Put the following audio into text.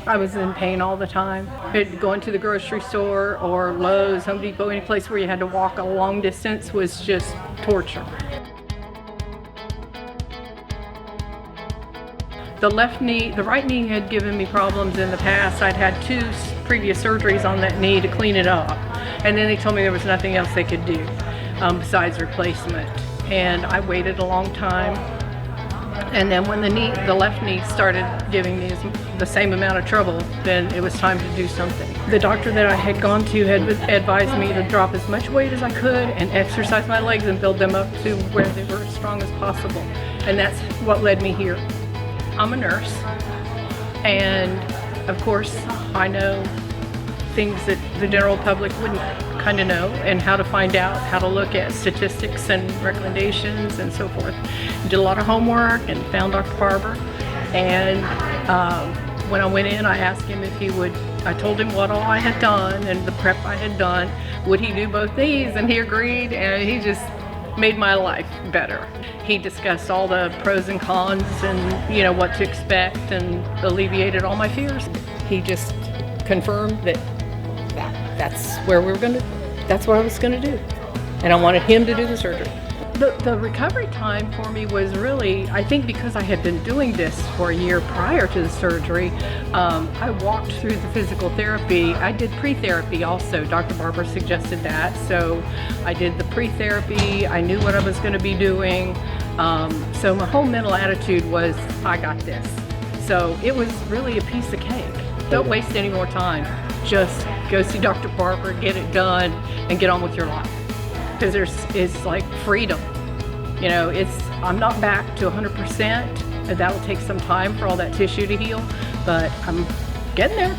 I was in pain all the time. Going to the grocery store or Lowe's, Home Depot, any place where you had to walk a long distance was just torture. The right knee had given me problems in the past. I'd had 2 previous surgeries on that knee to clean it up. And then they told me there was nothing else they could do besides replacement. And I waited a long time. And then when the left knee started giving me the same amount of trouble, then it was time to do something. The doctor that I had gone to had advised me to drop as much weight as I could and exercise my legs and build them up to where they were as strong as possible. And that's what led me here. I'm a nurse, and of course I know things that the general public wouldn't kind of know, and how to find out, how to look at statistics and recommendations and so forth. Did a lot of homework and found Dr. Barber, and when I went in I asked him if he would, I told him what all I had done and the prep I had done, would he do both knees, and he agreed, and he just made my life better. He discussed all the pros and cons and what to expect, and alleviated all my fears. He just confirmed that's where that's what I was gonna do. And I wanted him to do the surgery. The recovery time for me was really, I think because I had been doing this for a year prior to the surgery, I walked through the physical therapy. I did pre-therapy also. Dr. Barber suggested that. So I did the pre-therapy. I knew what I was going to be doing. So my whole mental attitude was, I got this. So it was really a piece of cake. Don't waste any more time. Just go see Dr. Barber, get it done, and get on with your life. Because it's like freedom. I'm not back to 100%, and that'll take some time for all that tissue to heal, but I'm getting there.